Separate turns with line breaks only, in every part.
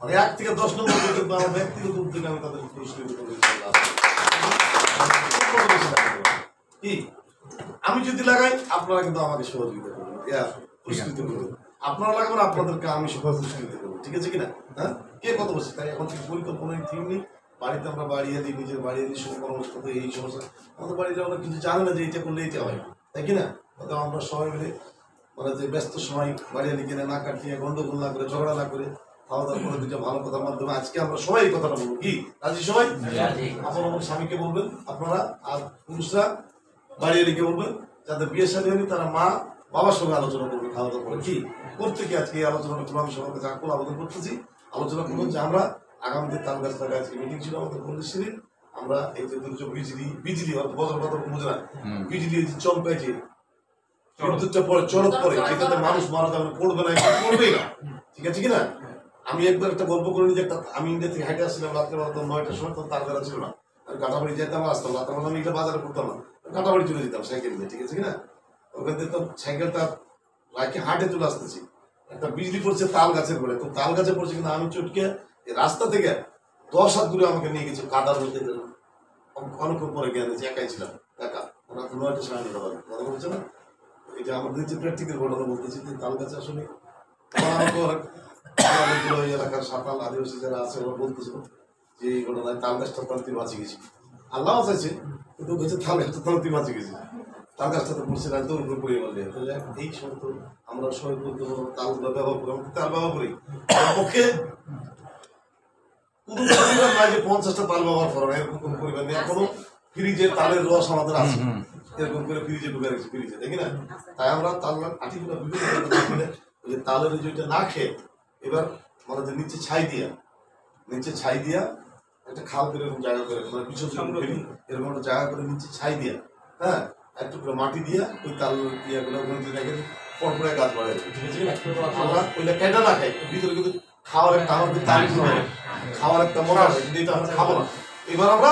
মানে 1 থেকে 10 নম্বর পর্যন্ত আমার ব্যক্তিগত উদ্যোগে আমি তাদের পুরস্কৃত করবো কি। আমি যদি লাগাই আপনারা কিন্তু আমাকে সহযোগিতা করবেন, পুরস্কৃত করবেন। আপনারা লাগাবেন, আপনাদেরকে আমি পুরস্কৃত করবো। ঠিক আছে কিনা? হ্যাঁ, কে কত বলছে তাই এখন থেকে পরিকল্পনা ঠিক নেই। বাড়িতে আমরা বাড়িয়ে দিই, নিজের বাড়িয়ে দিই, পরামর্শ করতে এই সমস্যা। আমাদের বাড়িতে আমরা কিছু জানি না যে এইটা করলে এইটা হয়, তাই কিনা? হয়তো আমরা সবাই মিলে মানে যে ব্যস্ত সময় বাড়িয়ে নিয়ে কিনে না কাটিয়ে গন্ডগোল না করে ঝগড়া না করে খাওয়া দাওয়া করে দুটো ভালো কথার মাধ্যমে আজকে আমরা সবাই এই কথাটা বলবো। কি রাজি সবাই? আপনার আমার স্বামীকে বলবেন আপনারা, আর পুরুষরা বাড়িয়ে লিখে বলবেন যাদের বিয়ে শাদী হয়নি তারা মা বাবার সঙ্গে আলোচনা করবে খাওয়া দাওয়া করে। কি করতে কি আজকে এই আলোচনাটা করবো, আমি সবার কাছে আকুল আবেদন করতেছি। আলোচনা করবো যে আমরা আগামীতে তাল গাছ লাগা আজকে মিটিং ছিল আমাদের পল্লীশ্রীর। আমরা এই যে দুর্যোগ বিজলি বদল বুঝে না, বিজলি চমকায় যে বিদ্যুৎটা পরে চড়ক পরে যেটাতে মানুষ মারা যাবে, পড়বে না, পড়বেই না। ঠিক আছে কিনা? আমি একবার একটা গল্প করে নিই যে আমি ইন্ডিয়া থেকে হাইটে আসছিলাম রাত্রে 9টার সময়, তখন তার বেলা ছিল না। আমি কাটাবাড়ি যেতাম, আসতাম রাত্রে বেলা, আমি এটা বাজারে করতাম না, কাটাবাড়ি চলে যেতাম সাইকেল দিয়ে। ঠিক আছে কিনা? ওখান থেকে তো সাইকেলটা রাখে হাটে চলে আসতেছি, একটা বিজলি পড়ছে তাল গাছের পরে, তো তাল গাছে পড়ছে, কিন্তু আমি চটকে রাস্তা থেকে 10 হাত দূরে আমাকে নিয়ে গেছে কাদার মধ্যে। অনেকক্ষণ পরে গিয়ে একাই ছিলাম, একা রাত্রে 9টার সময় কথা বলছে না। এটা আমাদের যে প্র্যাকটিক্যাল ঘটনা বলতেছি যে তাল গাছে আসলে এলাকার সাঁতাল আদিবাসী যারা আছে ওরা বলতেছিল যে এই ঘটনায় তাল গাছটা তালতি বাঁচে গেছি, আল্লাহ চাইছে, কিন্তু বলছে তাল গাছটা তালতি বাঁচে গেছি, তাল গাছটা তো পড়ছে না, তোর উপরে পড়ে বললে। তাহলে এই সমস্ত আমরা সবাই বলতে পারবো তালগুলো ব্যবহার করি, আমরা তাল ব্যবহার করি পক্ষে কোনো পরিবার নাই যে 50টা তাল ব্যবহার করা, এরকম কোনো পরিবার নেই। এখনো ফ্রিজে তালের রস আমাদের আছে, এরকম করে ফ্রিজে ঢুকে রেখেছি, ফ্রিজে দেখি না। তাই আমরা তাল আটিগুলো বিভিন্ন তালের যেটা না খেয়ে এবার মানে যে নিচে ছাই দিয়া একটা খাল করে এরকম জায়গা করে, মানে পিছন ফেলি এরকম একটা জায়গা করে নিচে ছাই দিয়া, হ্যাঁ, একটু মাটি দিয়া ওই তাল ইয়াগুলো দেখেন পরপরে গাছ বাড়ায়। ঠিক আছে কিনা? আমরা ওইটা কেটে না খাই, ভিতরে কিন্তু খাওয়ার একটা আমাদের তাল খাওয়ার একটা মনে হয়, কিন্তু এটা আমরা খাবো না। এবার আমরা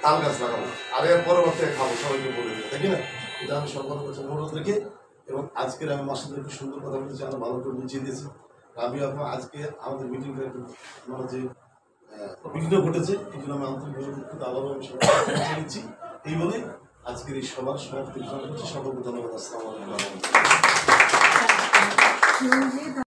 তাল গাছ লাগাবো, আর এর পরবর্তী খাবো, সবাইকে বলে দেবো, তাই কিনা? এটা আমি সরকারের কাছে অনুরোধ রেখে, এবং আজকের আমি মাসুদের একটু সুন্দর কথা বলেছি, আমরা ভালো করে বুঝিয়ে দিয়েছি। আমি আপনার আজকে আমাদের মিটিংটা একটু মানে যে বিঘ্ন ঘটেছে, এই জন্য আমি আন্তরিকভাবে দুঃখিত, আবারও আমি সবাই নিচ্ছি। এই বলে আজকের এই সবার সমাপ্তি ঘোষণা করছি। সকলকে ধন্যবাদ। আসসালামু আলাইকুম।